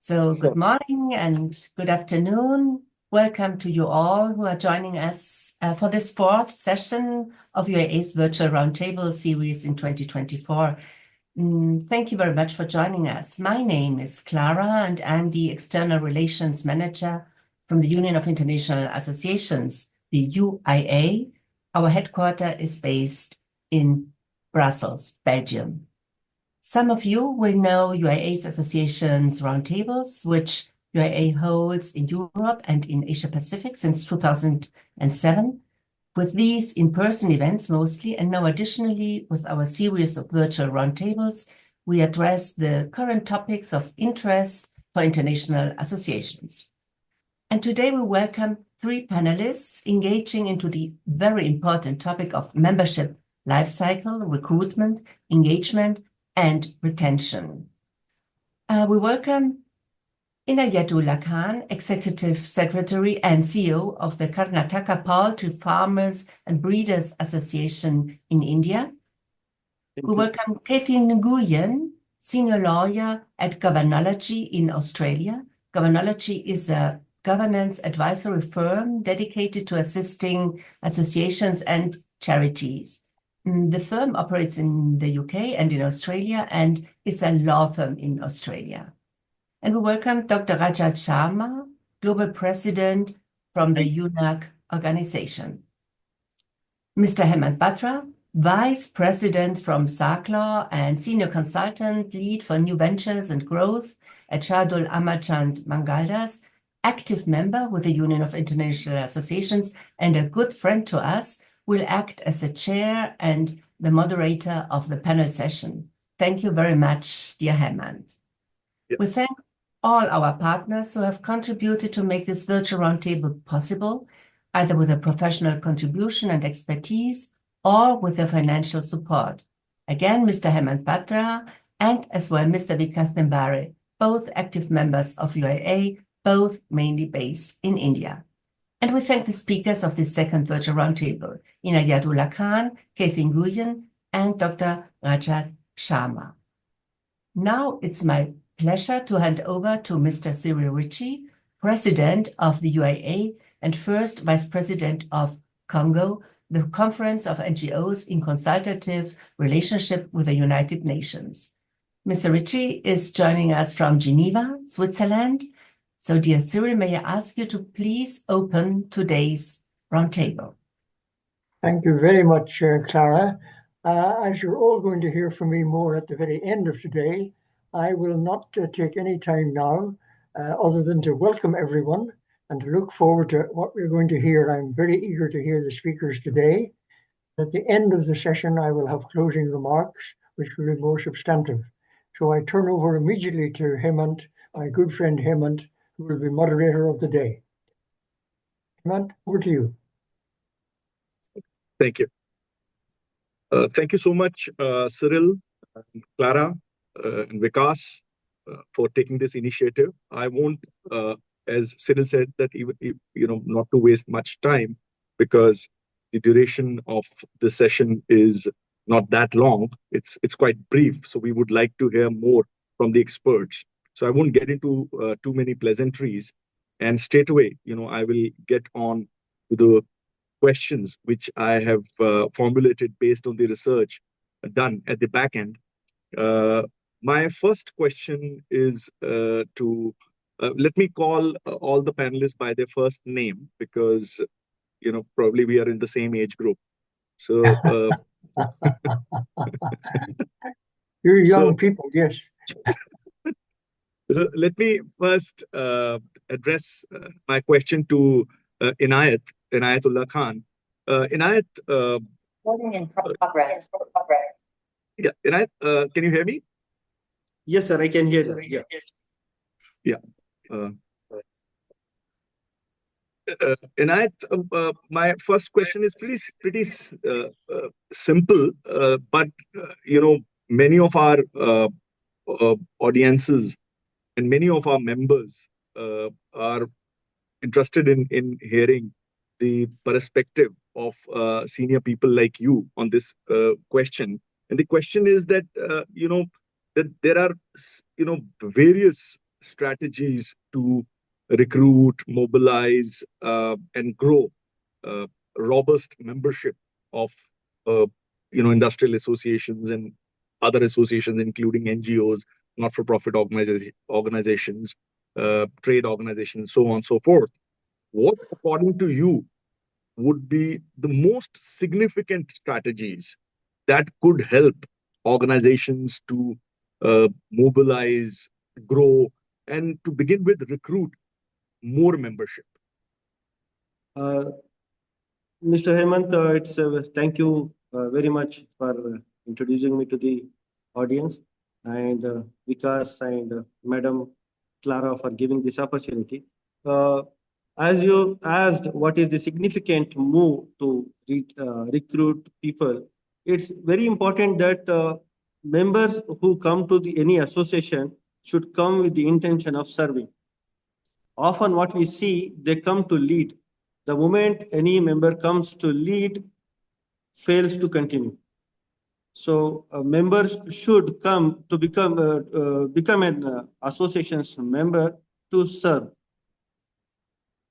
So good morning and good afternoon. Welcome to you all who are joining us for this fourth session of UIA's Virtual Roundtable series in 2024. Thank you very much for joining us. My name is Clara and I'm the External Relations Manager from the Union of International Associations, the UIA. Our headquarters is based in Brussels, Belgium. Some of you will know UIA's associations roundtables, which UIA holds in Europe and in Asia Pacific since 2007, with these in-person events mostly, and now additionally with our series of virtual roundtables, we address the current topics of interest for international associations. And today we welcome three panelists engaging into the very important topic of membership lifecycle, recruitment, engagement, and retention. We welcome Inayath, Executive Secretary and CEO of the Karnataka Poultry Farmers and Breeders Association in India. We welcome Nguyen, Senior Lawyer at Governology in Australia. Governology is a governance advisory firm dedicated to assisting associations and charities. The firm operates in the UK and in Australia and is a law firm in Australia. And we welcome Dr. Rajat Sharma, Global President from the UNAC organization. Mr. Hemant Batra, Vice President from SAARCLAW and Senior Consultant Lead for New Ventures and Growth at Shardul, Amarchand, Mangaldas, active member with the Union of International Associations and a good friend to us, will act as the chair and the moderator of the panel session. Thank you very much, dear Hemant. Yep. We thank all our partners who have contributed to make this virtual roundtable possible, either with a professional contribution and expertise or with their financial support. Again, Mr. Hemant Batra and as well Mr. Vikas Nembare, both active members of UIA, both mainly based in India. And we thank the speakers of this second virtual roundtable, Inayath, Nguyen, and Dr. Rajat Sharma. Now it's my pleasure to hand over to Mr. Cyril Ritchie, President of the UIA and first Vice President of Congo, the Conference of NGOs in Consultative Relationship with the United Nations. Mr. Ritchie is joining us from Geneva, Switzerland. So, dear Cyril, may I ask you to please open today's roundtable? Thank you very much, Clara. As you're all going to hear from me more at the very end of today, I will not take any time now other than to welcome everyone and to look forward to what we're going to hear. I'm very eager to hear the speakers today. At the end of the session, I will have closing remarks, which will be more substantive. So I turn over immediately to Hemant, my good friend Hemant, who will be moderator of the day. Hemant, over to you. Thank you. Thank you so much, Cyril, Clara, and Vikas for taking this initiative. I won't, as Cyril said, that even not to waste much time because the duration of the session is not that long. It's quite brief, so we would like to hear more from the experts. So I won't get into too many pleasantries, and straight away, I will get on to the questions which I have formulated based on the research done at the back end. My first question is let me call all the panelists by their first name because, probably we are in the same age group. So you're young people, yes. So let me first address my question to Inayatullah Khan. Inayath, in progress. Yeah, Inayath, can you hear me? Yes, sir, I can hear you. Yeah. Inayath, my first question is pretty simple, but many of our audiences and many of our members are interested in hearing the perspective of senior people like you on this question. And the question is that, that there are, various strategies to recruit, mobilize, and grow robust membership of industrial associations and other associations, including NGOs, not-for-profit organizations, trade organizations, so on and so forth. What, according to you, would be the most significant strategies that could help organizations to mobilize, grow, and to begin with recruit more membership? Mr. Hemant, thank you very much for introducing me to the audience, and Vikas and Madam Clara for giving this opportunity. As you asked, what is the significant move to recruit people? It's very important that members who come to any association should come with the intention of serving. Often what we see, they come to lead. The moment any member comes to lead, fails to continue. So members should come to become an association's member to serve.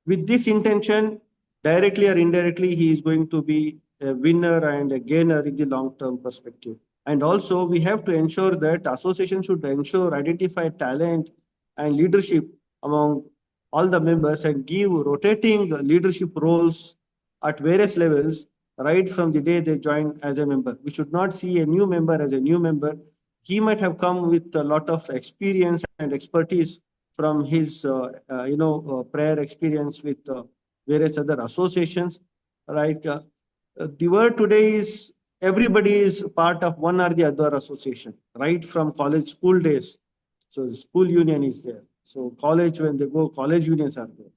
With this intention, directly or indirectly, he is going to be a winner and a gainer in the long-term perspective. And also, we have to ensure that association should identify talent and leadership among all the members and give rotating leadership roles at various levels right from the day they join as a member. We should not see a new member as a new member. He might have come with a lot of experience and expertise from his prior experience with various other associations, right? The word today is everybody is part of one or the other association, right from college school days. So the school union is there. So college, when they go, college unions are there.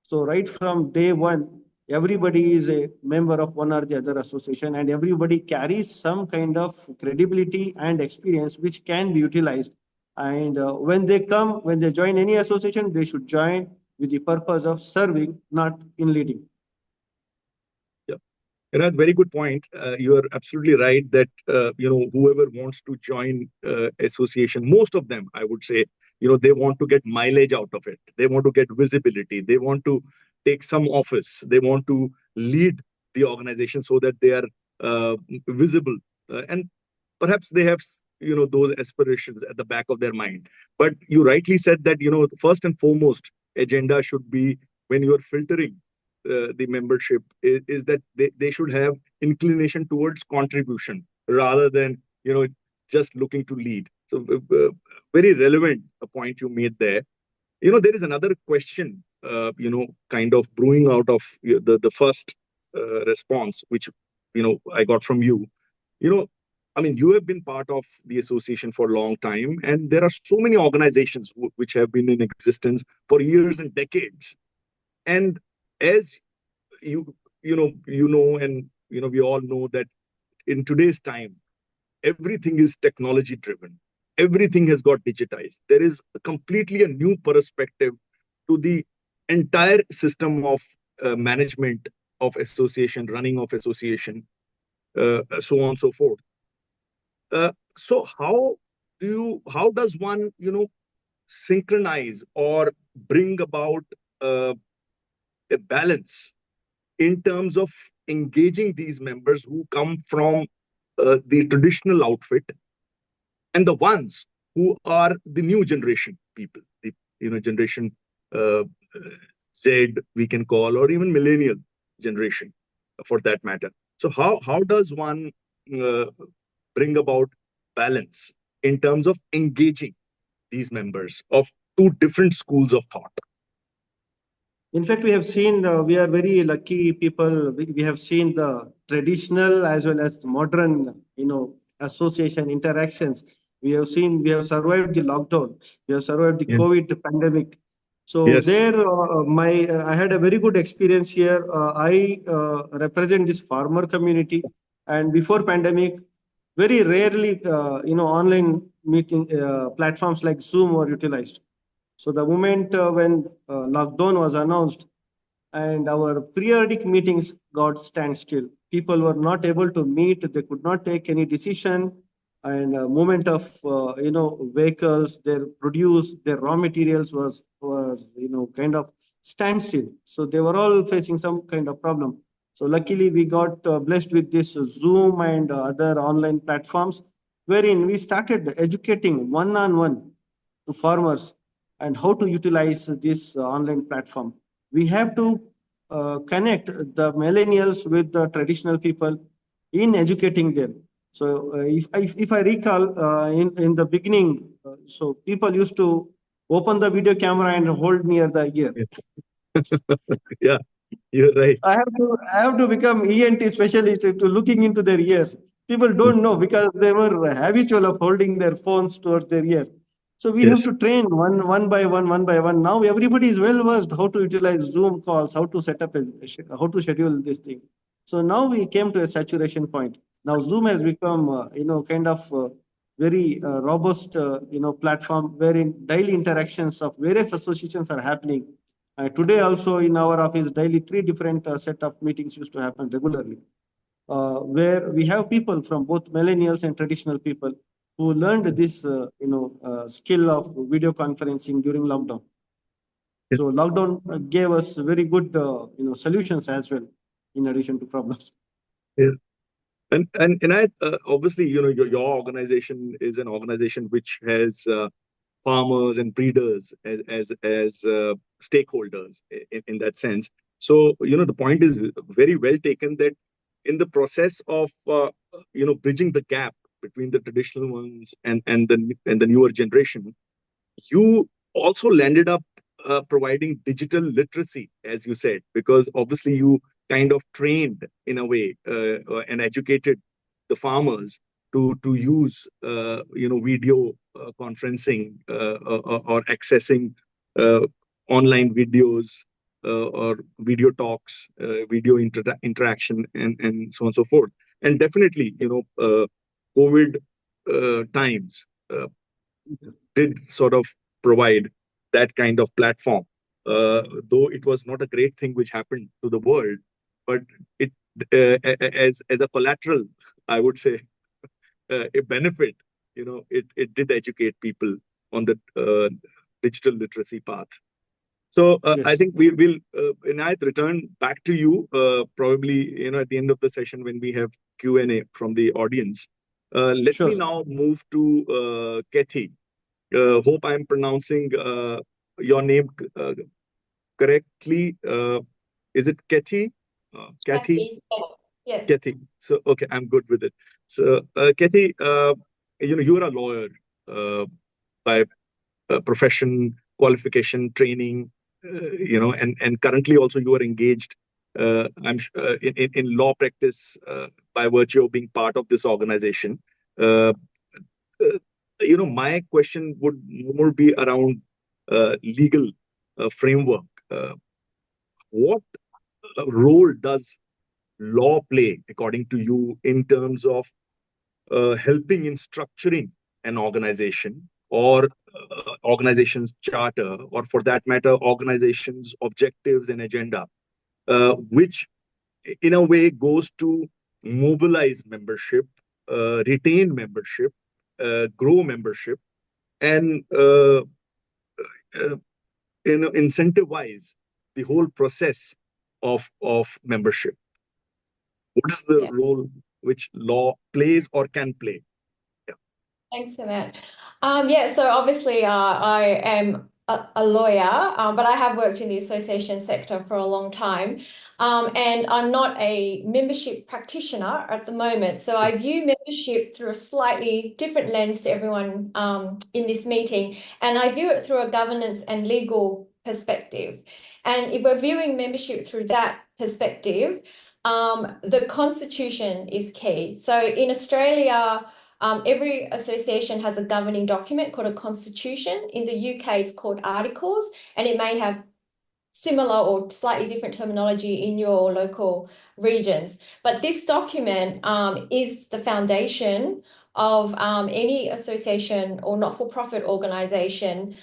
So right from day one, everybody is a member of one or the other association, and everybody carries some kind of credibility and experience which can be utilized. And when they join any association, they should join with the purpose of serving, not in leading. Yeah, very good point. You are absolutely right that whoever wants to join association, most of them, I would say, they want to get mileage out of it. They want to get visibility. They want to take some office. They want to lead the organization so that they are visible, and perhaps they have those aspirations at the back of their mind. But you rightly said that first and foremost agenda should be, when you are filtering the membership, is that they should have inclination towards contribution rather than just looking to lead. So very relevant a point you made there. There is another question kind of brewing out of the first response, which I got from you. I mean, you have been part of the association for a long time, and there are so many organizations which have been in existence for years and decades. And as you know, and we all know that in today's time, everything is technology driven. Everything has got digitized. There is completely a new perspective to the entire system of management of association, running of association, so on and so forth. So how does one synchronize or bring about a balance in terms of engaging these members who come from the traditional outfit and the ones who are the new generation people, the generation Z, we can call, or even millennial generation for that matter. So how does one bring about balance in terms of engaging these members of two different schools of thought? In fact, we have seen, we are very lucky people. We have seen the traditional as well as modern, association interactions. We have survived the lockdown. We have survived the COVID pandemic. So yes. I had a very good experience here. I represent this farmer community, and before pandemic, very rarely, online meeting platforms like Zoom were utilized. So the moment when lockdown was announced and our periodic meetings got standstill, people were not able to meet. They could not take any decision. and movement of vehicles, their produce, their raw materials was kind of standstill. So they were all facing some kind of problem. So luckily we got blessed with this Zoom and other online platforms, wherein we started educating one-on-one to farmers and how to utilize this online platform. We have to connect the millennials with the traditional people in educating them. So if I recall in the beginning, so people used to open the video camera and hold near the ear. Yeah, you're right. I have to become ENT specialist to looking into their ears. People don't know because they were habitual of holding their phones towards their ear. So we have Yes. to train one by one. Now everybody is well versed how to utilize Zoom calls, how to set up, how to schedule this thing. So now we came to a saturation point. Now Zoom has become, kind of very robust, platform wherein daily interactions of various associations are happening. Today also in our office, daily 3 different set of meetings used to happen regularly, where we have people from both millennials and traditional people who learned this, skill of video conferencing during lockdown. Yes. So lockdown gave us very good, solutions as well, in addition to problems. Yeah. And I obviously, your organization is an organization which has farmers and breeders as stakeholders in that sense. So the point is very well taken that in the process of bridging the gap between the traditional ones and the newer generation, you also landed up providing digital literacy, as you said, because obviously you kind of trained in a way and educated the farmers to use video conferencing or accessing online videos or video talks, video interaction, and so on and so forth. And definitely, COVID times did sort of provide that kind of platform, though it was not a great thing which happened to the world, but it as a collateral, I would say, a benefit. It did educate people on the digital literacy path. So I Yes. think we will, Inayath, return back to you probably at the end of the session when we have Q&A from the audience. Let Sure. me now move to Kathy. Hope I'm pronouncing your name correctly. Is it Kathy? Kathy? Yes. Kathy. So, okay, I'm good with it. So, Kathy, you're a lawyer by profession, qualification, training, and currently also you are engaged in law practice by virtue of being part of this organization. My question would more be around legal framework. What role does law play, according to you, in terms of helping in structuring an organization or organization's charter, or for that matter, organization's objectives and agenda, which in a way goes to mobilize membership, retain membership, grow membership, and incentivize the whole process of membership? What is the role which law plays or can play? Thanks, Hemant. So obviously I am a lawyer, but I have worked in the association sector for a long time. And I'm not a membership practitioner at the moment. So I view membership through a slightly different lens to everyone in this meeting. And I view it through a governance and legal perspective. And if we're viewing membership through that perspective, the constitution is key. So in Australia, every association has a governing document called a constitution. In the UK, it's called articles, and it may have similar or slightly different terminology in your local regions. But this document is the foundation of any association or not-for-profit organisation.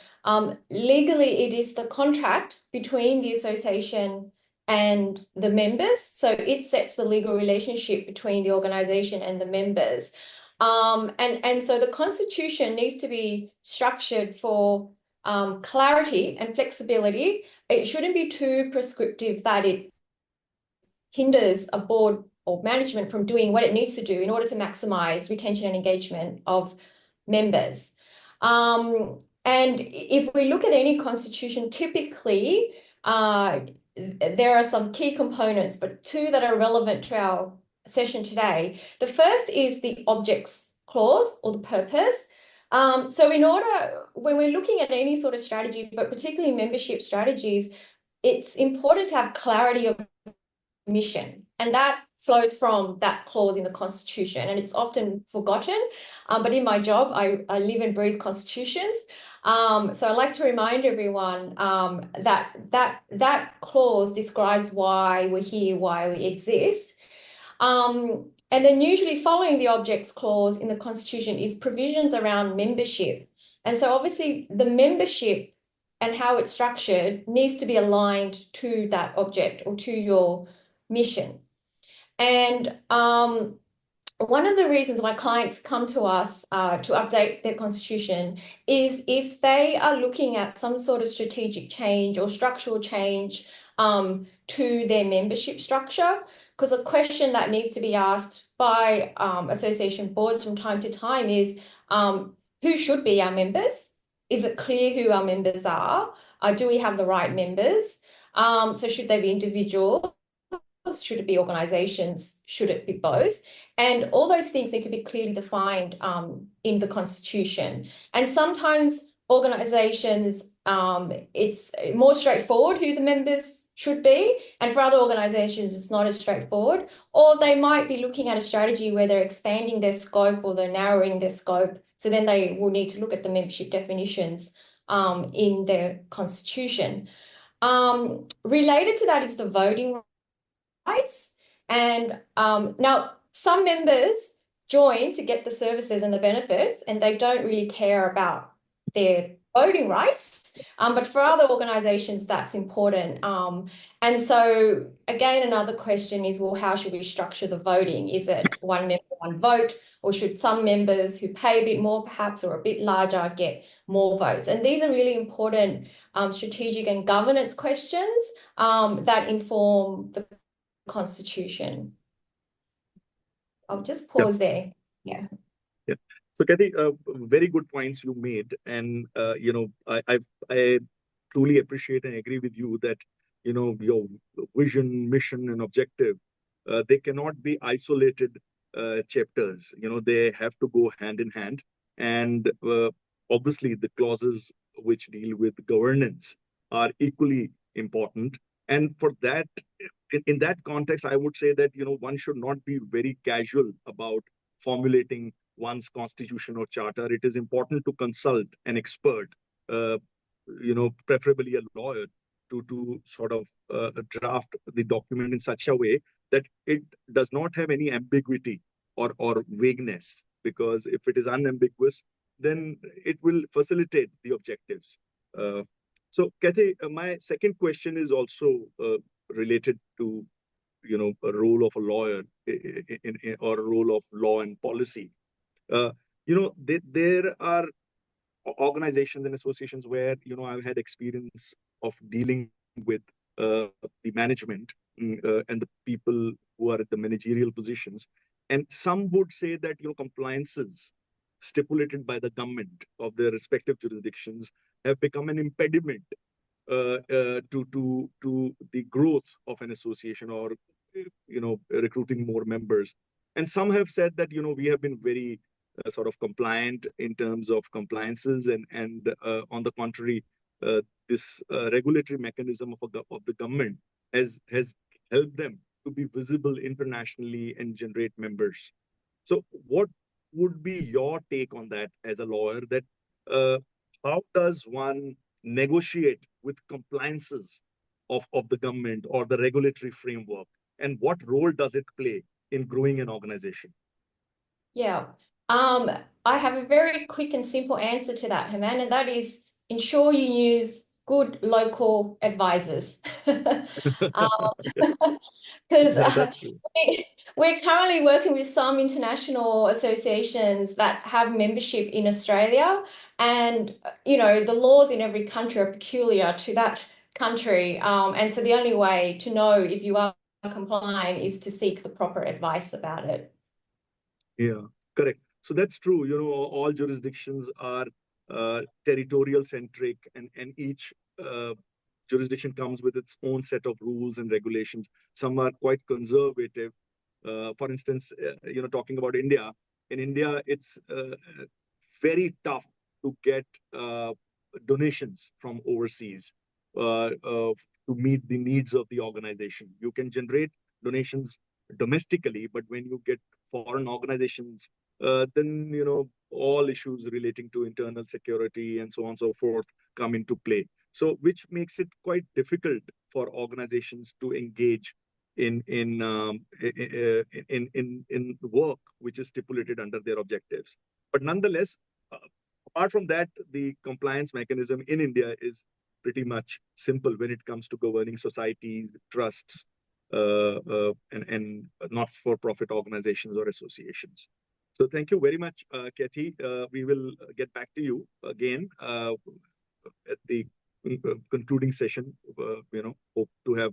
Legally, it is the contract between the association and the members. So it sets the legal relationship between the organisation and the members. And so the constitution needs to be structured for clarity and flexibility. It shouldn't be too prescriptive that it hinders a board or management from doing what it needs to do in order to maximize retention and engagement of members. And if we look at any constitution, typically there are some key components, but two that are relevant to our session today. The first is the objects clause or the purpose. So when we're looking at any sort of strategy, but particularly membership strategies, it's important to have clarity of mission, and that flows from that clause in the Constitution, and it's often forgotten. But in my job, I live and breathe constitutions. So I'd like to remind everyone that clause describes why we're here, why we exist. And then usually following the objects clause in the Constitution is provisions around membership. And so obviously the membership and how it's structured needs to be aligned to that object or to your mission. And one of the reasons why clients come to us to update their constitution is if they are looking at some sort of strategic change or structural change to their membership structure, because a question that needs to be asked by association boards from time to time is who should be our members? Is it clear who our members are? Do we have the right members? So should they be individuals? Should it be organizations? Should it be both? And all those things need to be clearly defined in the Constitution. And sometimes organizations, it's more straightforward who the members should be. And for other organizations, it's not as straightforward. Or they might be looking at a strategy where they're expanding their scope or they're narrowing their scope. So then they will need to look at the membership definitions in their Constitution. Related to that is the voting rights. And now some members join to get the services and the benefits, and they don't really care about their voting rights. But for other organizations, that's important. And so again, another question is, well, how should we structure the voting? Is it one member, one vote, or should some members who pay a bit more perhaps or a bit larger get more votes? And these are really important strategic and governance questions that inform the Constitution. I'll just pause there. Yeah. So Kathy, very good points you made, and I truly appreciate and agree with you that your vision, mission, and objective they cannot be isolated chapters. They have to go hand in hand, and obviously the clauses which deal with governance are equally important. And for that, in that context, I would say that one should not be very casual about formulating one's constitution or charter. It is important to consult an expert, preferably a lawyer, to sort of draft the document in such a way that it does not have any ambiguity or vagueness. Because if it is unambiguous, then it will facilitate the objectives. So, Kathy, my second question is also related to a role of a lawyer or a role of law and policy. There are organizations and associations where I've had experience of dealing with the management and the people who are at the managerial positions, and some would say that compliances stipulated by the government of their respective jurisdictions have become an impediment to the growth of an association or recruiting more members. And some have said that we have been very sort of compliant in terms of compliances, and on the contrary, this regulatory mechanism of the government has helped them to be visible internationally and generate members. So what would be your take on that as a lawyer, that how does one negotiate with compliances of the government or the regulatory framework, and what role does it play in growing an organization? Yeah, I have a very quick and simple answer to that, Hemant, and that is ensure you use good local advisors. Because That's true. we're currently working with some international associations that have membership in Australia, and the laws in every country are peculiar to that country, and so the only way to know if you are compliant is to seek the proper advice about it. Yeah, correct. So that's true. All jurisdictions are territorial centric, and each jurisdiction comes with its own set of rules and regulations. Some are quite conservative. For instance, talking about India, in India, it's very tough to get donations from overseas to meet the needs of the organization. You can generate donations domestically, but when you get foreign organizations, then all issues relating to internal security and so on and so forth come into play. So, which makes it quite difficult for organizations to engage in work which is stipulated under their objectives. But nonetheless, apart from that, the compliance mechanism in India is pretty much simple when it comes to governing societies, trusts, and not-for-profit organizations or associations. So thank you very much, Kathy. We will get back to you again at the concluding session. Hope to have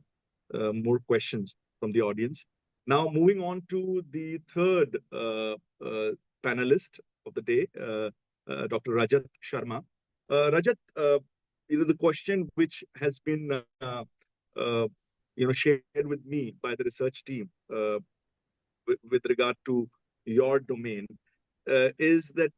more questions from the audience. Now, moving on to the third panelist of the day, Dr. Rajat Sharma. Rajat, the question which has been shared with me by the research team with regard to your domain is that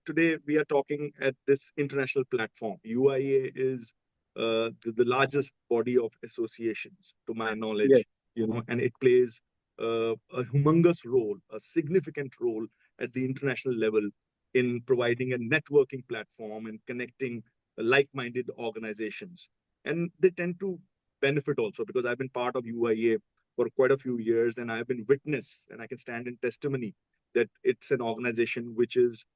today we are talking at this international platform. UIA is the largest body of associations, to my knowledge, Yes. And it plays a humongous role, a significant role at the international level in providing a networking platform and connecting like-minded organizations. And they tend to benefit also, because I've been part of UIA for quite a few years, and I've been witness, and I can stand in testimony that it's an organization which is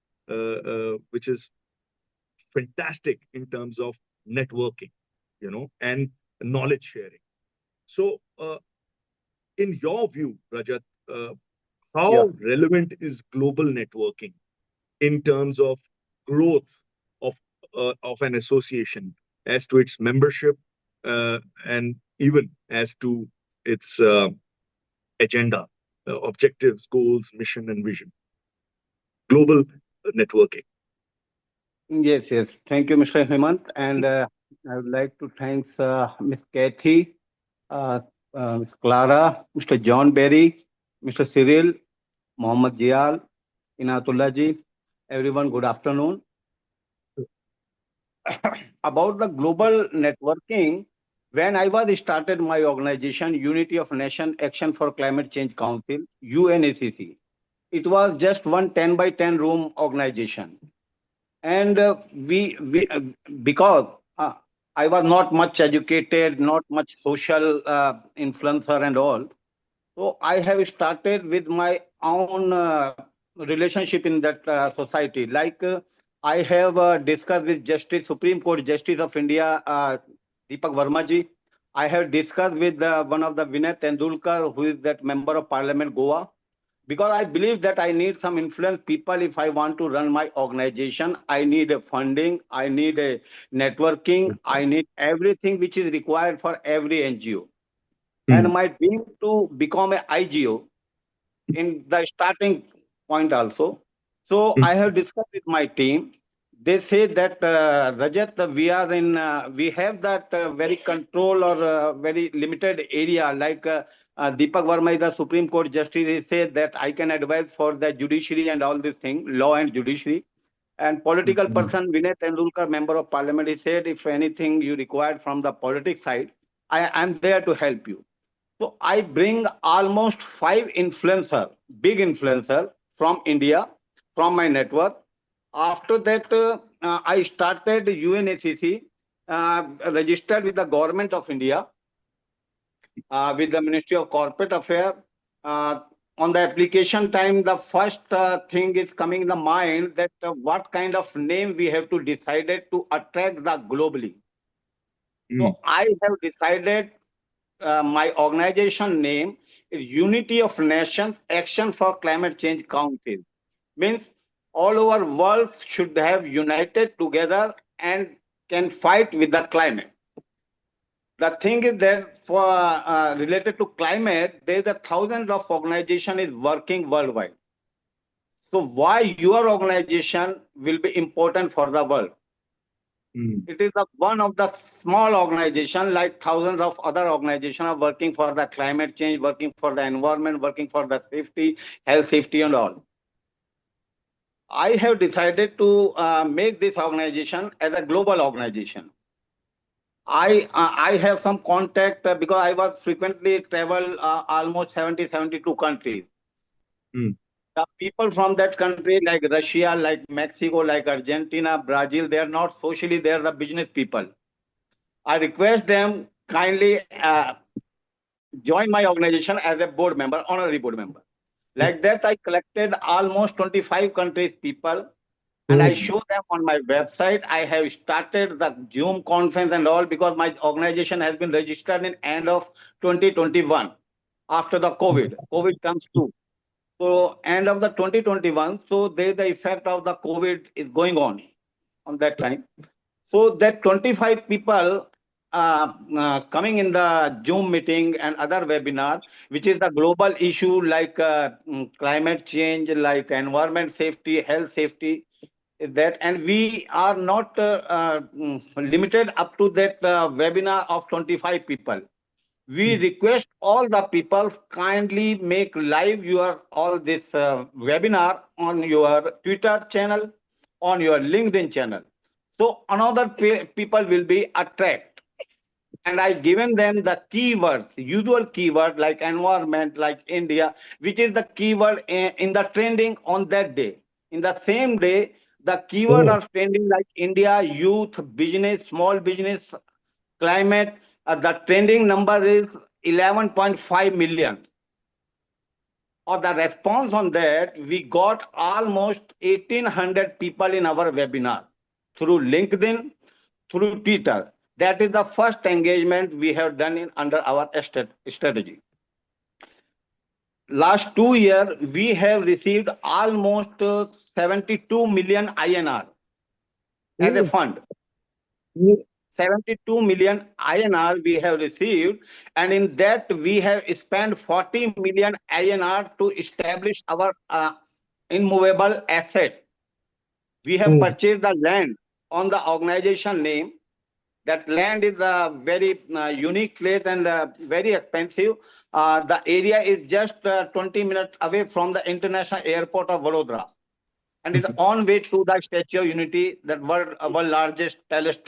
fantastic in terms of networking, and knowledge sharing. So, in your view, Rajat, how relevant is global networking in terms of growth of an association as to its membership and even as to its agenda, objectives, goals, mission, and vision? Global networking. Yes. Thank you, Mr. Hemant. And I would like to thank Ms. Kathy, Ms. Clara, Mr. John Berry, Mr. Cyril, Mohammed Jial, Inayath, everyone, good afternoon. About the global networking, when I was started my organization, Unity of Nation Action for Climate Change Council, UNACC, it was just one 10 by 10 room organization. And because I was not much educated, not much social influencer and all, so I have started with my own relationship in that society. Like I have discussed with Supreme Court Justice of India, Deepak Verma. I have discussed with one of the Vinay Tendulkar, who is that member of Parliament, Goa. Because I believe that I need some influence people if I want to run my organization. I need a funding, I need a networking, I need everything which is required for every NGO. And my dream to become an IGO in the starting point also. So I have discussed with my team. They say that Rajat, we have that very control or very limited area. Like Deepak Verma is the Supreme Court Justice. He said that I can advise for the judiciary and all this thing, law and judiciary. And political person Vinay Tendulkar, member of Parliament, he said if anything you require from the politics side, I am there to help you. So I bring almost 5 influencers, big influencers from India, from my network. After that, I started UNACC, registered with the government of India, with the Ministry of Corporate Affairs. On the application time, the first thing is coming in the mind that what kind of name we have to decide to attract the globally. So I have decided my organization name is Unity of Nations Action for Climate Change Council. Means all over world should have united together and can fight with the climate. The thing is that for related to climate, there is a thousands of organization is working worldwide. So why your organization will be important for the world? It is one of the small organization, like thousands of other organizations are working for the climate change, working for the environment, working for the safety, health safety and all. I have decided to make this organization as a global organization. I have some contact because I was frequently travel almost 72 countries. The people from that country, like Russia, like Mexico, like Argentina, Brazil, they are not socially, they are the business people. I request them kindly join my organization as a board member, honorary board member. Like that, I collected almost 25 countries people, and I show them on my website. I have started the Zoom conference and all because my organization has been registered in end of 2021 after the COVID. COVID comes too. So end of the 2021, so there the effect of the COVID is going on that time. So that 25 people coming in the Zoom meeting and other webinar, which is the global issue like climate change, like environment safety, health safety, is that, and we are not limited up to that webinar of 25 people. We request all the people kindly make live your all this webinar on your Twitter channel, on your LinkedIn channel. So another people will be attracted. And I given them the keywords, usual keyword like environment, like India, which is the keyword in the trending on that day. In the same day, the keyword are trending like India, youth, business, small business, climate. The trending number is 11.5 million. Or the response on that, we got almost 1,800 people in our webinar through LinkedIn, through Twitter. That is the first engagement we have done in under our strategy. Last 2 years, we have received almost 72 million INR as a fund. 72 million INR we have received, and in that we have spent 40 million INR to establish our immovable asset. We have purchased the land on the organization name. That land is a very unique place and very expensive. The area is just 20 minutes away from the international airport of Vadodara. And it's on way to the Statue of Unity, that world largest tallest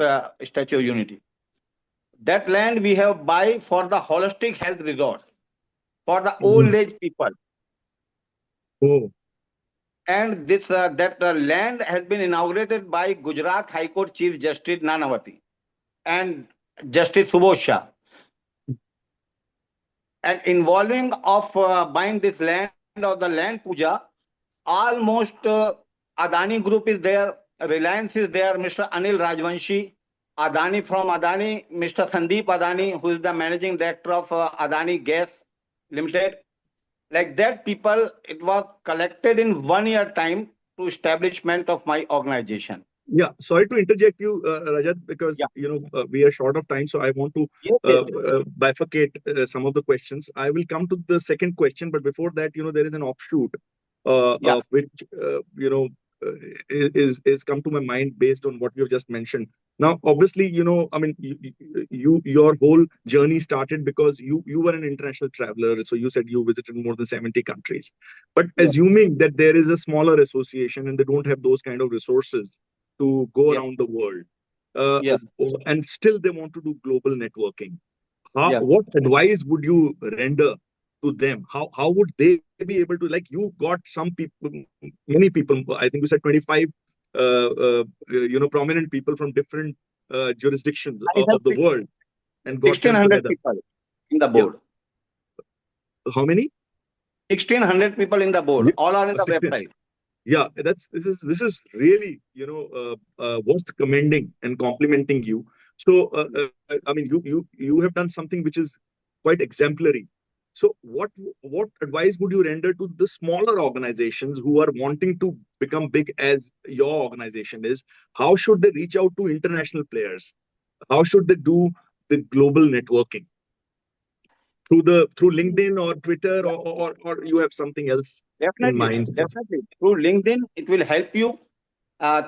Statue of Unity. That land we have buy for the holistic health resort, for the old age people. And this that land has been inaugurated by Gujarat High Court Chief Justice Nanavati and Justice Subosha. And involving of buying this land or the land puja, almost Adani Group is there, Reliance is there, Mr. Anil Rajvanshi, Adani from Adani, Mr. Sandeep Adani, who is the managing director of Adani Gas Limited. Like that people, it was collected in 1 year time to establishment of my organization. Yeah, sorry to interject you, Rajat, because we are short of time, so I want to bifurcate some of the questions. I will come to the second question, but before that, there is an offshoot of which is come to my mind based on what you've just mentioned. Now, obviously, I mean, your whole journey started because you were an international traveler. So you said you visited more than 70 countries. But assuming that there is a smaller association and they don't have those kind of resources to go around the world, and still they want to do global networking. What advice would you render to them? How would they be able to, like, you got some people, many people, I think you said 25 prominent people from different jurisdictions of the world, and got 1,600 people in the board. How many? 1,600 people in the board. All are in the website. Yeah, this is really worth commending and complimenting you. So, I mean, you have done something which is quite exemplary. So, what advice would you render to the smaller organizations who are wanting to become big as your organization is? How should they reach out to international players? How should they do the global networking? Through LinkedIn or Twitter, or you have something else in Definitely, mind? definitely. Through LinkedIn, it will help you.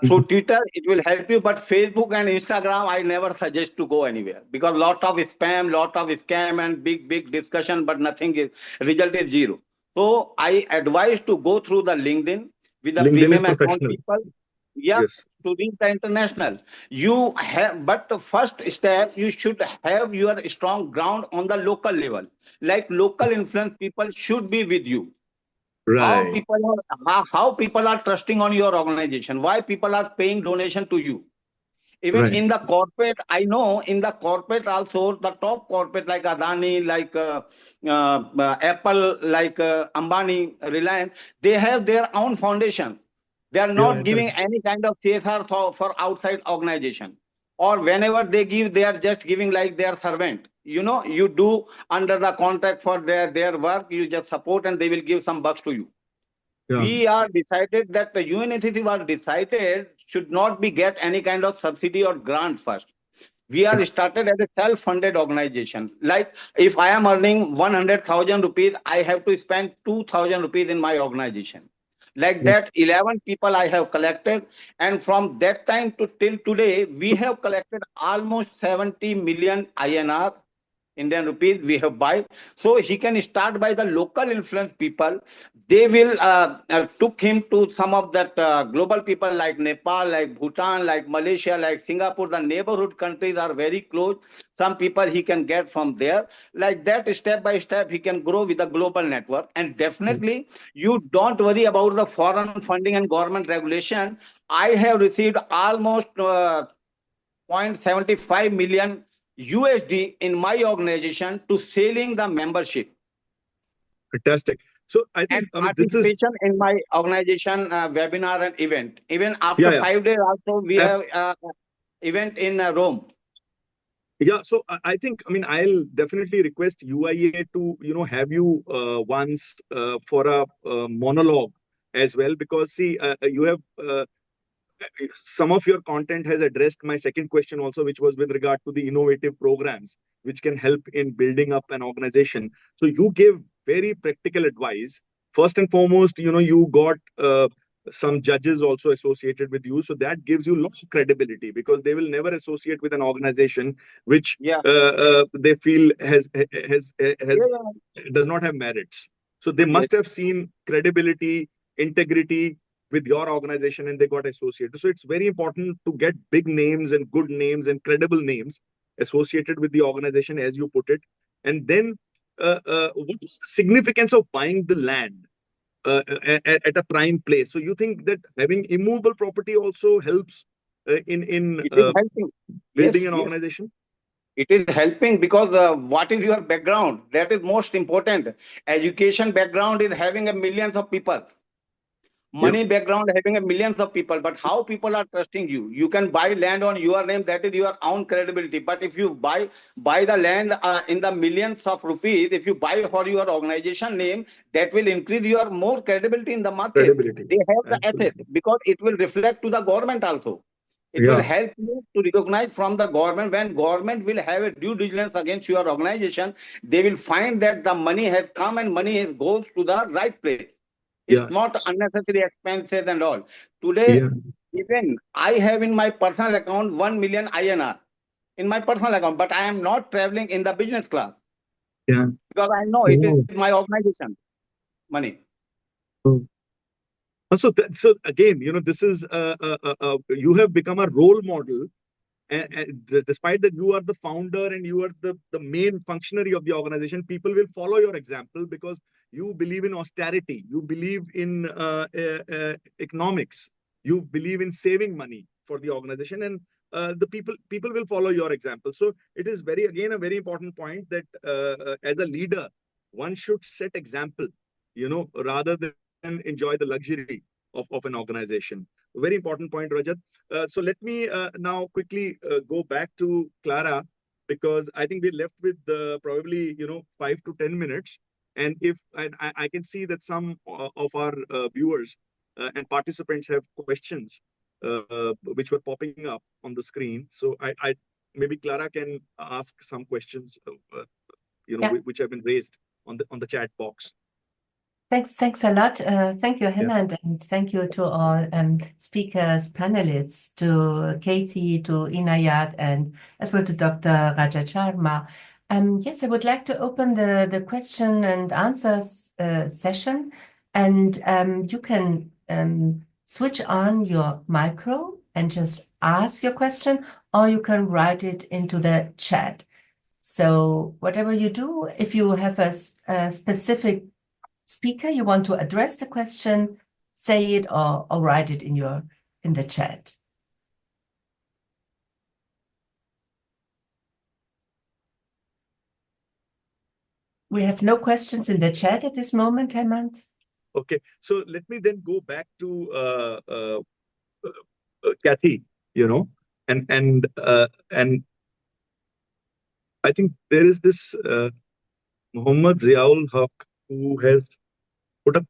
Through Twitter, it will help you, but Facebook and Instagram, I never suggest to go anywhere because lot of spam, lot of scam, and big discussion, but nothing is result is zero. So I advise to go through the LinkedIn with the LinkedIn is premium account professional. people. Yeah, Yes. to reach the international. You have, but the first step, you should have your strong ground on the local level. Like local influence people should be with you. How Right. people are how people are trusting on your organization, why people are paying donation to you. Even Right. in the corporate, I know in the corporate also, the top corporate like Adani, like Apple, like Ambani, Reliance, they have their own foundation. They are Yeah. not giving any kind of CSR for outside organization. Or whenever they give, they are just giving like their servant. You do under the contract for their work, you just support and they will give some bucks to you. Yeah. We are decided that the UNHCR was decided should not be get any kind of subsidy or grant first. We are started as a self-funded organization. Like if I am earning 100,000 rupees, I have to spend 2,000 rupees in my organization. Like Yeah. that, 11 people I have collected. And from that time to till today, we have collected almost 70 million INR Indian rupees we have buy. So he can start by the local influence people. They will took him to some of that global people like Nepal, like Bhutan, like Malaysia, like Singapore. The neighborhood countries are very close. Some people he can get from there. Like that, step by step, he can grow with the global network. And definitely, you don't worry about the foreign funding and government regulation. I have received almost 0.75 million USD in my organization to selling the membership Fantastic. So I and think, I mean, this is, participation in my organization webinar and event. Even after yeah. 5 days also we Ab- have event in Rome. Yeah, so I think, I mean, I'll definitely request UIA to, have you once for a monologue as well, because see, you have some of your content has addressed my second question also, which was with regard to the innovative programs which can help in building up an organization. So you gave very practical advice. First and foremost, you got some judges also associated with you, so that gives you a lot of credibility, because they will never associate with an organization which Yeah. they feel has Yeah. does not have merits. So they Yes. must have seen credibility, integrity with your organization, and they got associated. So it's very important to get big names and good names and credible names associated with the organization, as you put it. And then, what is the significance of buying the land at a prime place? So you think that having immovable property also helps in It is helping. building Yes, an yes. organization? It is helping because what is your background? That is most important. Education background is having a millions of people. Yep. Money background having a millions of people, but how people are trusting you? You can buy land on your name, that is your own credibility. But if you buy the land in the millions of rupees, if you buy for your organization name, that will increase your more credibility in the market. Credibility. They have the asset Absolutely. because it will reflect to the government also. It will Yeah. help you to recognize from the government. When government will have a due diligence against your organization, they will find that the money has come and money goes to the right place. It's Yeah. not unnecessary expenses and all. Today, Yeah. even I have in my personal account 1 million INR in my personal account, but I am not traveling in the business class Yeah. because I know it is Oh. my organization money. Oh. So again, this is you have become a role model, and despite that you are the founder and you are the main functionary of the organization. People will follow your example because you believe in austerity, you believe in economics, you believe in saving money for the organization, and the people will follow your example. So it is again a very important point that as a leader, one should set example, rather than enjoy the luxury of an organization. very important point, Rajat. So let me now quickly go back to Clara, because I think we're left with probably 5 to 10 minutes. And if I can see that some of our viewers and participants have questions which were popping up on the screen. So I maybe Clara can ask some questions, which have been raised on the chat box. Thanks a lot. Thank you, Hemant, and thank you to all speakers, panelists, to Katie, to Inayath, and as well to Dr. Rajat Sharma. Yes, I would like to open the question and answers session, and you can switch on your micro and just ask your question, or you can write it into the chat. So whatever you do, if you have a specific speaker you want to address the question, say it or write it in the chat. We have no questions in the chat at this moment, Hemant. Okay, so let me then go back to Kathy, and I think there is this Muhammad Ziaul Haq who has put a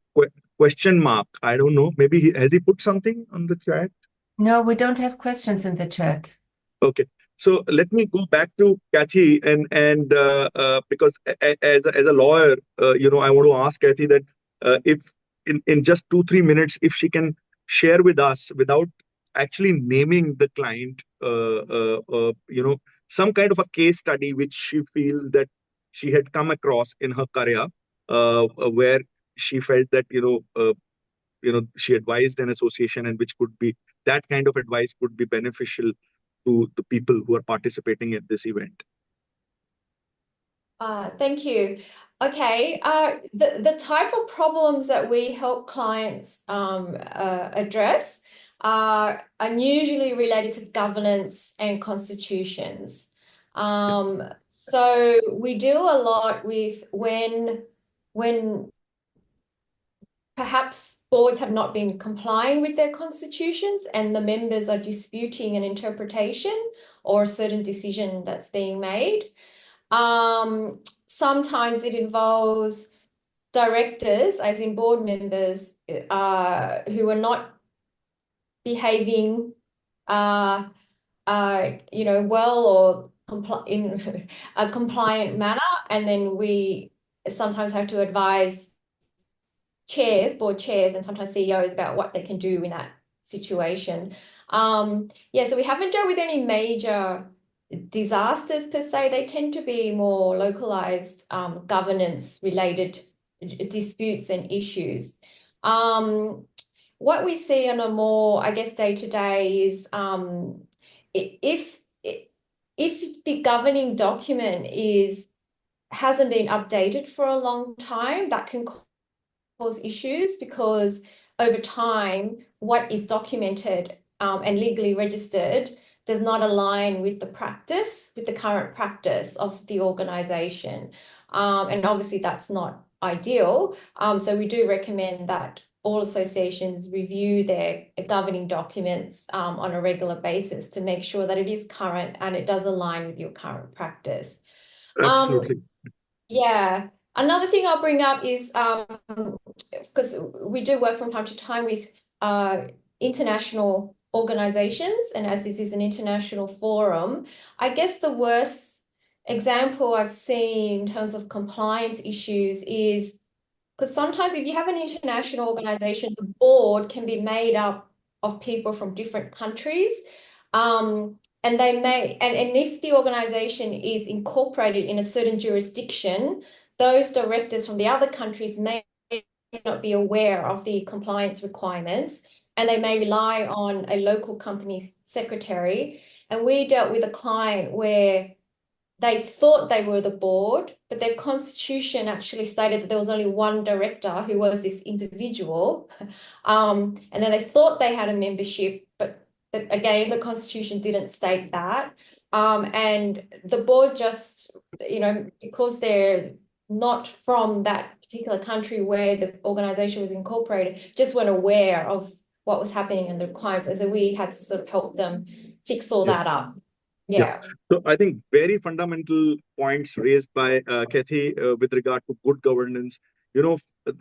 question mark. I don't know. Maybe has he put something on the chat? No, we don't have questions in the chat. Okay, so let me go back to Kathy and because as a lawyer, I want to ask Kathy that if in just 2-3 minutes, if she can share with us without actually naming the client, some kind of a case study which she feels that she had come across in her career, where she felt that she advised an association, and which could be that kind of advice could be beneficial to the people who are participating at this event. Thank you. Okay, the type of problems that we help clients address are usually related to governance and constitutions. So we do a lot with when perhaps boards have not been complying with their constitutions and the members are disputing an interpretation or a certain decision that's being made. Sometimes it involves directors, as in board members, who are not behaving, well or in a compliant manner, and then we sometimes have to advise board chairs, and sometimes CEOs about what they can do in that situation. So we haven't dealt with any major disasters per se. They tend to be more localized governance related disputes and issues. What we see on a more, I guess, day-to-day is if the governing document hasn't been updated for a long time, that can cause issues, because over time what is documented and legally registered does not align with the current practice of the organization. And obviously that's not ideal. So we do recommend that all associations review their governing documents on a regular basis to make sure that it is current and it does align with your current practice. Absolutely. Another thing I'll bring up is, because we do work from time to time with international organizations, and as this is an international forum, I guess the worst example I've seen in terms of compliance issues is, because sometimes if you have an international organization, the board can be made up of people from different countries, and they may, and if the organization is incorporated in a certain jurisdiction, those directors from the other countries may not be aware of the compliance requirements, and they may rely on a local company secretary. And we dealt with a client where they thought they were the board, but their constitution actually stated that there was only one director, who was this individual. And then they thought they had a membership, but again, the constitution didn't state that. And the board just, because they're not from that particular country where the organization was incorporated, just weren't aware of what was happening and the requirements. And so we had to sort of help them fix all Yes. that up. Yeah. Yeah. So I think very fundamental points raised by Kathy with regard to good governance. The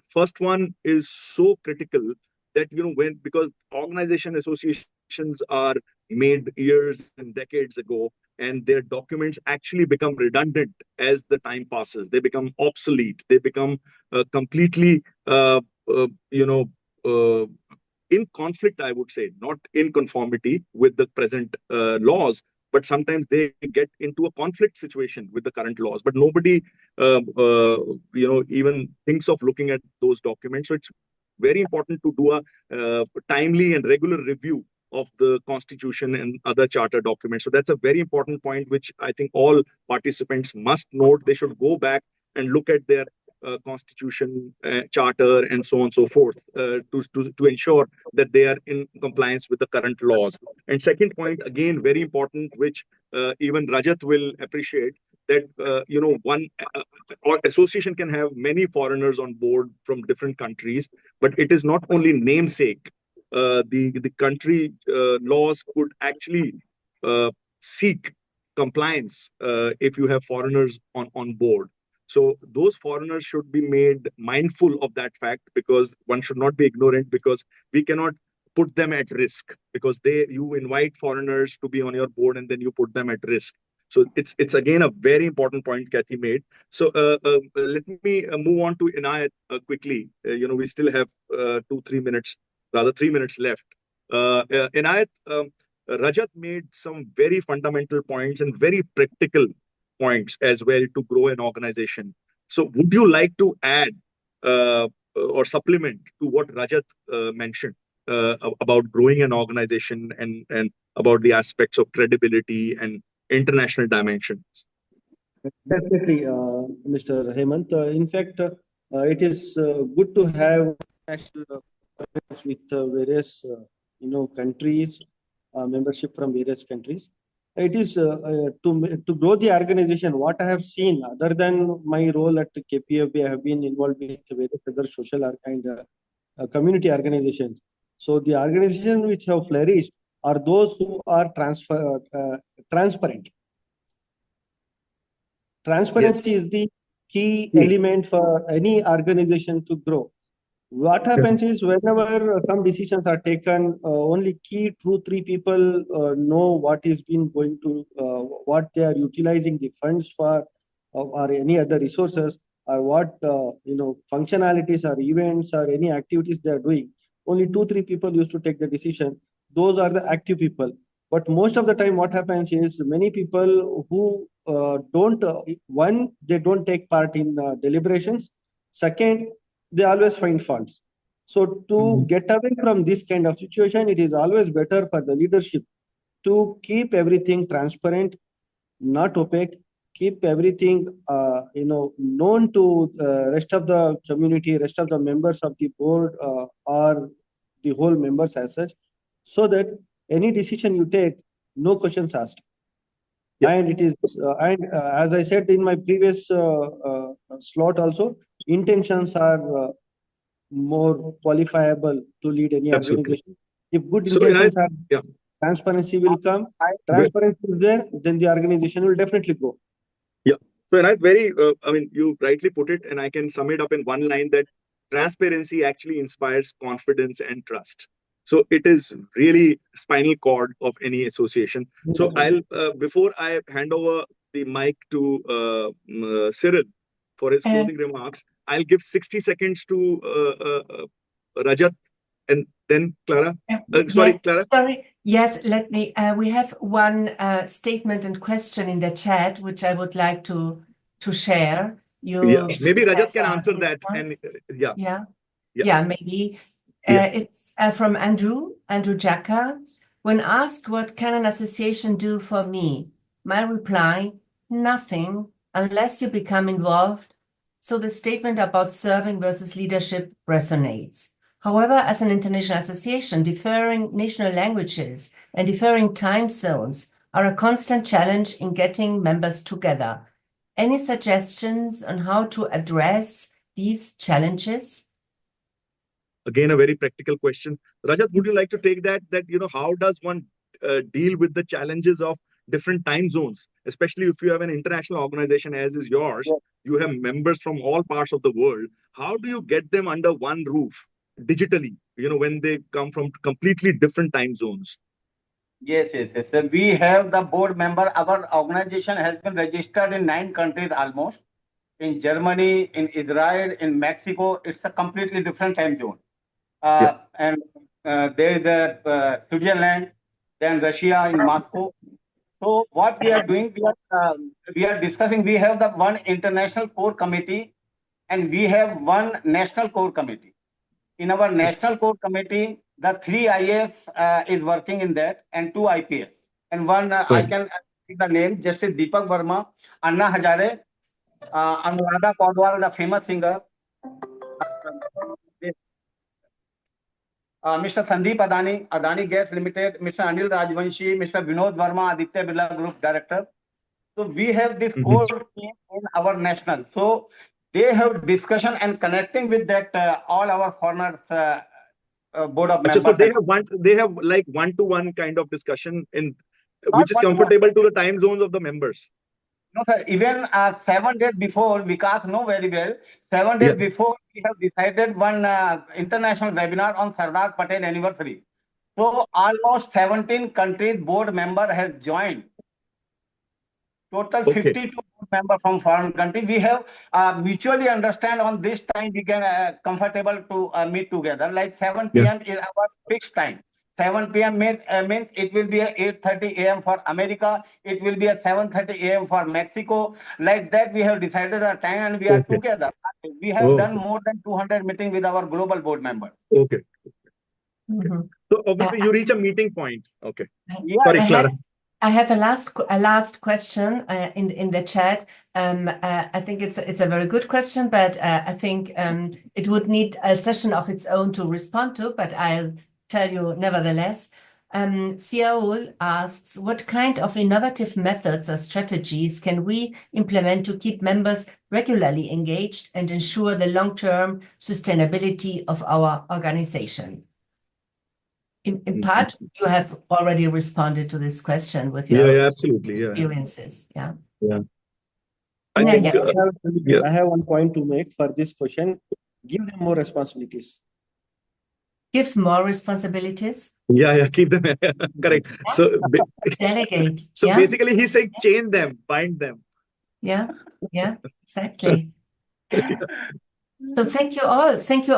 first one is so critical that, because organization associations are made years and decades ago, and their documents actually become redundant as the time passes. They become obsolete. They become completely, in conflict, I would say, not in conformity with the present laws, but sometimes they get into a conflict situation with the current laws. But nobody, even thinks of looking at those documents. So it's very important to do a timely and regular review of the Constitution and other charter documents. So that's a very important point, which I think all participants must note. They should go back and look at their Constitution, charter, and so on and so forth to ensure that they are in compliance with the current laws. And second point, again, very important, which even Rajat will appreciate, that one or association can have many foreigners on board from different countries, but it is not only namesake. The country laws could actually seek compliance if you have foreigners on board. So those foreigners should be made mindful of that fact, because one should not be ignorant, because we cannot put them at risk, because you invite foreigners to be on your board and then you put them at risk. So it's again a very important point Kathy made. So let me move on to Inayath quickly. We still have 3 minutes left. Inayath, Rajat made some very fundamental points and very practical points as well to grow an organization. So would you like to add or supplement to what Rajat mentioned about growing an organization and about the aspects of credibility and international dimensions? Definitely, Mr. Hemant. In fact, it is good to have national with various countries, membership from various countries. It is to grow the organization. What I have seen, other than my role at KPFBA, I have been involved with various other social and community organizations. So the organizations which have flourished are those who are transparent. Transparency is the key element for any organization to grow. What happens is, whenever some decisions are taken, only key 2-3 people know what is being going to, what they are utilizing the funds for, or any other resources, or what functionalities or events or any activities they are doing. Only 2-3 people used to take the decision. Those are the active people. But most of the time, what happens is, many people who don't, one, they don't take part in deliberations. Second, they always find faults. So to get away from this kind of situation, it is always better for the leadership to keep everything transparent, not opaque, keep everything known to rest of the community, rest of the members of the board, or the whole members as such, so that any decision you take, no questions asked. Yeah. And it is, as I said in my previous slot also, intentions are more qualifiable to lead any organization. If good intentions are, transparency will come. Transparency is there, then the organization will definitely grow. Yeah. So, you rightly put it, and I can sum it up in one line, that transparency actually inspires confidence and trust. So it is really spinal cord of any association. So I'll before I hand over the mic to Cyril for his closing remarks, I'll give 60 seconds to Rajat and then Clara. Clara. Sorry. Yes, let me. We have one statement and question in the chat, which I would like to share. Maybe Rajat can answer that. And maybe. It's from Andrew Jacka. When asked what can an association do for me, my reply, nothing unless you become involved. So the statement about serving versus leadership resonates. However, as an international association, differing national languages and differing time zones are a constant challenge in getting members together. Any suggestions on how to address these challenges? Again, a very practical question. Rajat, would you like to take that, how does one deal with the challenges of different time zones, especially if you have an international organization as is yours, Yes. you have members from all parts of the world. How do you get them under one roof digitally, when they come from completely different time zones? Yes. Sir. We have the board member. Our organization has been registered in 9 countries almost. In Germany, in Israel, in Mexico, it's a completely different time zone. And there is a Switzerland, then Russia in Moscow. So what we are doing, we are discussing. We have the one international core committee, and we have one national core committee. In our national core committee, the 3 IAS is working in that, and 2 IPS, and one I can take the name, Justice Deepak Verma, Anna Hazare, Anuradha Kaudwal, the famous singer, Mr. Sandeep Adani, Adani Gas Limited, Mr. Anil Rajvanshi, Mr. Vinod Verma, Aditya Birla Group Director. So we have this core team in our national. So they have discussion and connecting with that all our foreigners board of members. So they have like one-to-one kind of discussion which is Not comfortable to the time zones of the members. No, sir. Even 7 days before, Vikas know very well, 7 days before, we have decided one international webinar on Sardar Patel anniversary. So almost 17 countries board member has joined. Total 52 members from foreign country. We have mutually understand on this time we can comfortable to meet together. Like 7 p.m. is our fixed time. 7 p.m. means it will be at 8:30 a.m. for America. It will be at 7:30 a.m. for Mexico. Like that, we have decided our time and we are together. We have done more than 200 meetings with our global board members. Okay. So obviously you reach a meeting point. Okay. Yeah. Sorry, Clara. I have a last question in the chat. I think it's a very good question, but I think it would need a session of its own to respond to. But I'll tell you nevertheless. Siaul asks, what kind of innovative methods or strategies can we implement to keep members regularly engaged and ensure the long-term sustainability of our organization? In part, you have already responded to this question with your absolutely, experiences. Yeah. I have one point to make for this question. Give them more responsibilities. Give more responsibilities? Keep them. Correct. So delegate. So basically he's saying chain them, bind them. Yeah, exactly. So thank you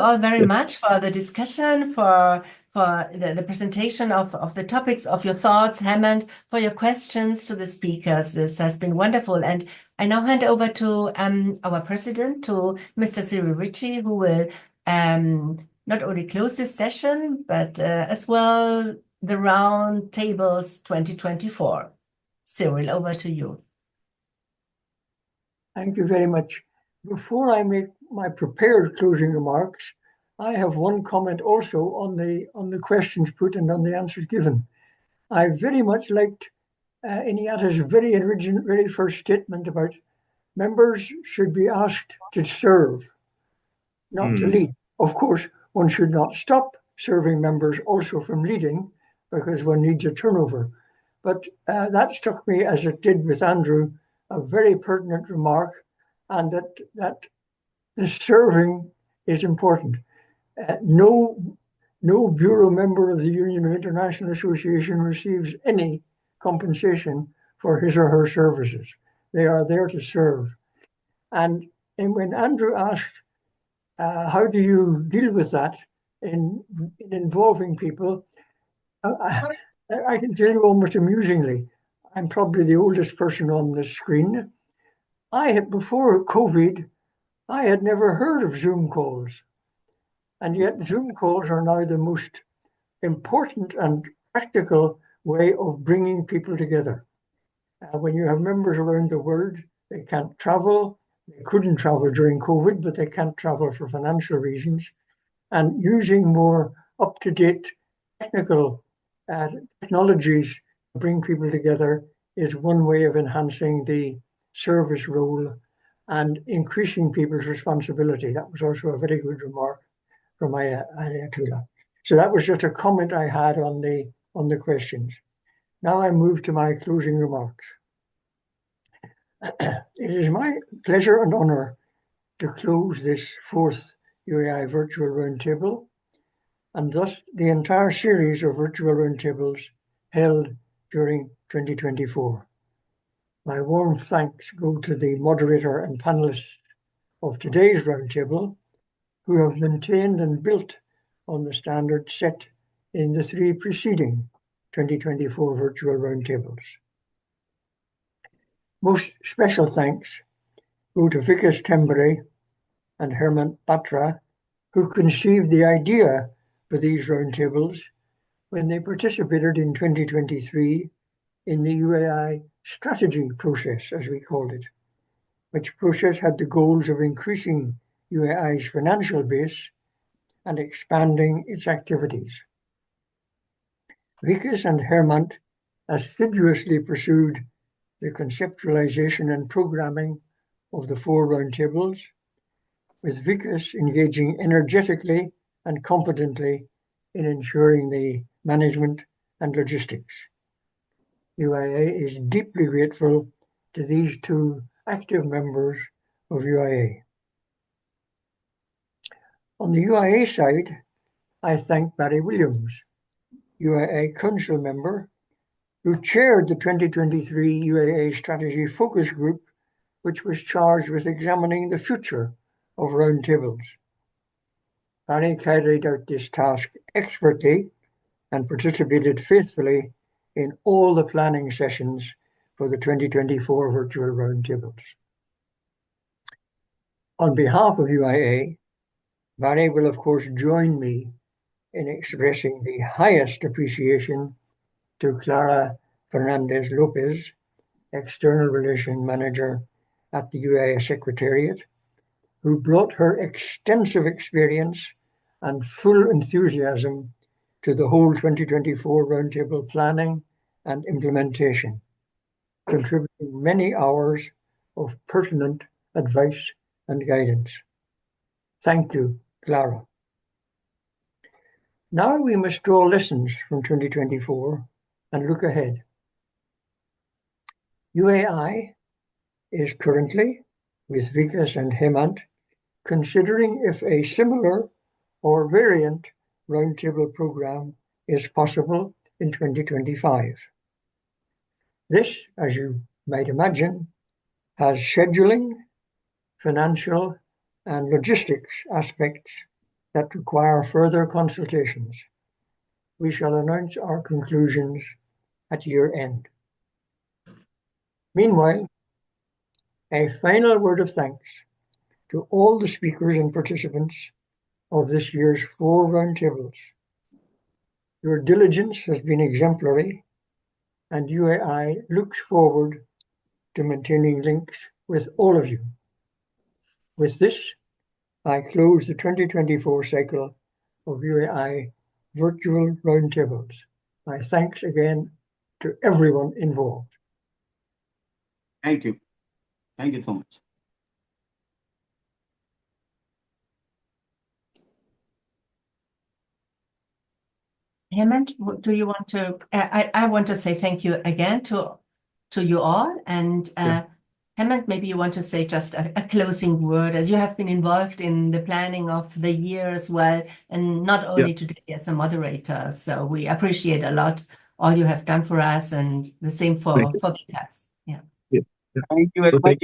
all very much for the discussion, for the presentation of the topics, of your thoughts, Hemant, for your questions to the speakers. This has been wonderful. And I now hand over to our president, to Mr. Cyril Ritchie, who will not only close this session, but as well the Round Tables 2024. Cyril, over to you. Thank you very much. Before I make my prepared closing remarks, I have one comment also on the questions put and on the answers given. I very much liked Inayath's very first statement about members should be asked to serve, not to lead. Of course, one should not stop serving members also from leading, because one needs a turnover. But that struck me, as it did with Andrew, a very pertinent remark, and that the serving is important. No bureau member of the Union of International Association receives any compensation for his or her services. They are there to serve. And when Andrew asked, how do you deal with that in involving people, I can tell you almost amusingly, I'm probably the oldest person on this screen. Before COVID, I had never heard of Zoom calls. And yet Zoom calls are now the most important and practical way of bringing people together. When you have members around the world, they can't travel. They couldn't travel during COVID, but they can't travel for financial reasons. And using more up-to-date technical technologies to bring people together is one way of enhancing the service role and increasing people's responsibility. That was also a very good remark from Ayatollah. So that was just a comment I had on the questions. Now I move to my closing remarks. It is my pleasure and honor to close this fourth UIA virtual roundtable, and thus the entire series of virtual roundtables held during 2024. My warm thanks go to the moderator and panelists of today's roundtable, who have maintained and built on the standards set in the three preceding 2024 virtual roundtables. Most special thanks go to Vikas Tembere and Hemant Batra, who conceived the idea for these roundtables when they participated in 2023 in the UIA strategy process, as we called it, which process had the goals of increasing UIA's financial base and expanding its activities. Vikas and Hemant assiduously pursued the conceptualization and programming of the 4 roundtables, with Vikas engaging energetically and competently in ensuring the management and logistics. UIA is deeply grateful to these 2 active members of UIA. On the UIA side, I thank Barry Williams, UIA Council member, who chaired the 2023 UIA Strategy Focus Group, which was charged with examining the future of roundtables. Barry carried out this task expertly and participated faithfully in all the planning sessions for the 2024 virtual roundtables. On behalf of UIA, Barry will of course join me in expressing the highest appreciation to Clara Fernandez Lopez, External Relations Manager at the UIA Secretariat, who brought her extensive experience and full enthusiasm to the whole 2024 roundtable planning and implementation, contributing many hours of pertinent advice and guidance. Thank you, Clara. Now we must draw lessons from 2024 and look ahead. UAI is currently, with Vikas and Hemant, considering if a similar or variant roundtable program is possible in 2025. This, as you might imagine, has scheduling, financial, and logistics aspects that require further consultations. We shall announce our conclusions at year end. Meanwhile, a final word of thanks to all the speakers and participants of this year's 4 roundtables. Your diligence has been exemplary, and UAI looks forward to maintaining links with all of you. With this, I close the 2024 cycle of UAI virtual roundtables. My thanks again to everyone involved. Thank you. Thank you so much. Hemant, do you want to? I want to say thank you again to you all, and Hemant, maybe you want to say just a closing word, as you have been involved in the planning of the year as well, and not only today as a moderator. So we appreciate a lot all you have done for us, and the same for Vikas. Thank you very much,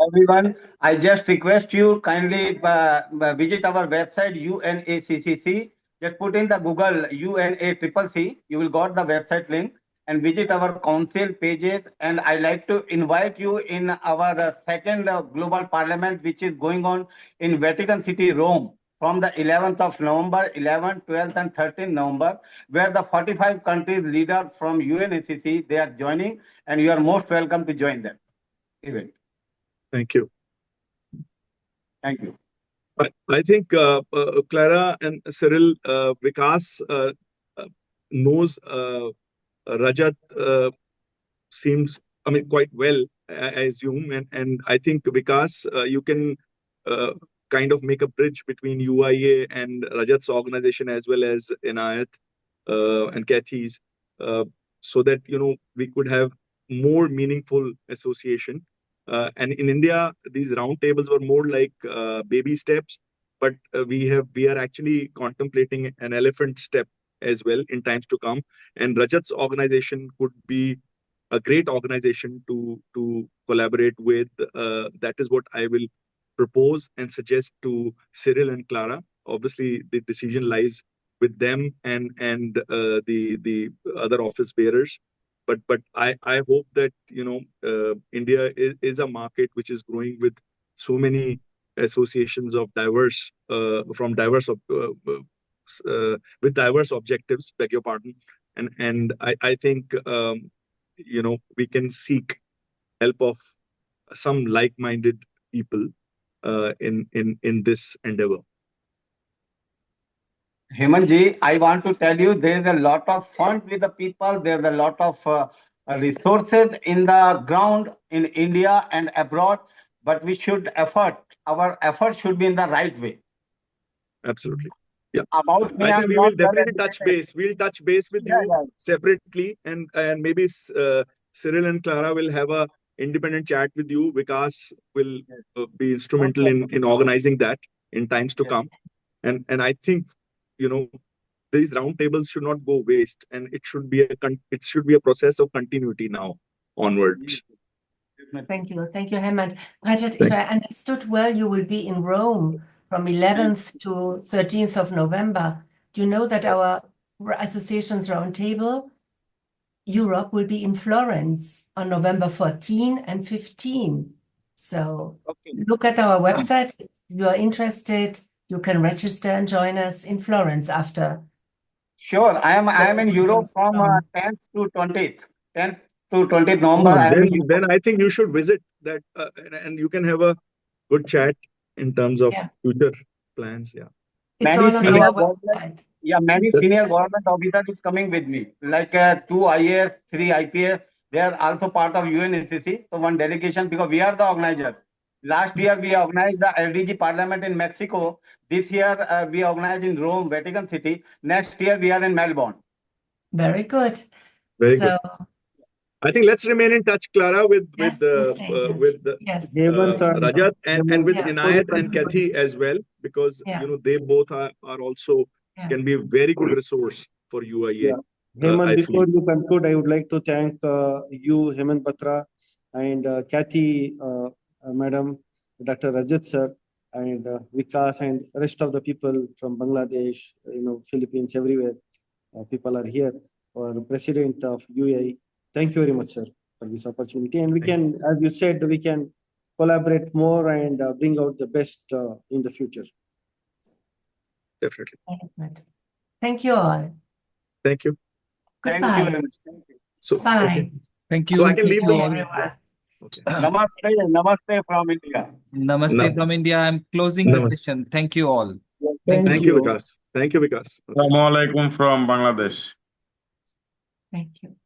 everyone. I just request you kindly visit our website, UNACCC. Just put in the Google UNACCC. You will got the website link, and visit our council pages. And I like to invite you in our second global parliament, which is going on in Vatican City, Rome, from the 11th of November, 11th, 12th, and 13th November, where the 45 countries leaders from UNACCC, they are joining, and you are most welcome to join them. Event. Thank you. Thank you. I think Clara and Cyril, Vikas knows Rajat seems, quite well, I assume, and I think Vikas, you can kind of make a bridge between UIA and Rajat's organization as well as Inayath and Kathy's, so that we could have more meaningful association. And in India, these roundtables were more like baby steps, but we are actually contemplating an elephant step as well in times to come. And Rajat's organization could be a great organization to collaborate with. That is what I will propose and suggest to Cyril and Clara. Obviously, the decision lies with them and the other office bearers. But I hope that India is a market which is growing with so many associations of diverse with diverse objectives. Beg your pardon, and I think we can seek help of some like-minded people in this endeavor. Hemantji, I want to tell you there is a lot of fund with the people. There's a lot of resources in the ground in India and abroad, but we should our effort should be in the right way. Absolutely. Yeah. About me, I think we will definitely touch base. We'll touch base with you separately, and maybe Cyril and Clara will have a independent chat with you. Vikas will be instrumental in organizing that in times to come. And I think these roundtables should not go waste, and it should be a process of continuity now onwards. Thank you, Hemant. Rajat, if I understood well, you will be in Rome from 11th to 13th of November. Do you know that our association's roundtable Europe will be in Florence on November 14 and 15? So look at our website. If you are interested, you can register and join us in Florence after. Sure, I am in Europe from 10th to 20th. 10th to 20th November. Then I think you should visit that, and you can have a good chat in terms of future plans. Yeah. It's all on our website. Yeah, many senior government officers is coming with me, like 2 IAS, 3 IPS. They are also part of UNSCC. So one delegation, because we are the organizer. Last year, we organized the LDG Parliament in Mexico. This year, we organized in Rome, Vatican City. Next year, we are in Melbourne. Very good. Very good. I think let's remain in touch, Clara, with Rajat and with Inayath and Kathy as well, because they both are also can be a very good resource for UIA. Hemant, before you conclude, I would like to thank you, Hemant Batra, and Kathy, Madam, Dr. Rajat sir, and Vikas, and rest of the people from Bangladesh, Philippines, everywhere. People are here, or President of UIA. Thank you very much, sir, for this opportunity. And we can, as you said, we can collaborate more and bring out the best in the future. Definitely. Thank you all. Thank you. Goodbye. Thank you. So, bye. Okay. Thank you. So I can leave Thank you, the everyone. Okay. Namaste from India. Namaste from India. I'm closing the session. Thank you all. Thank you, Vikas. Thank you, Vikas. Assalamu alaikum from Bangladesh. Thank you.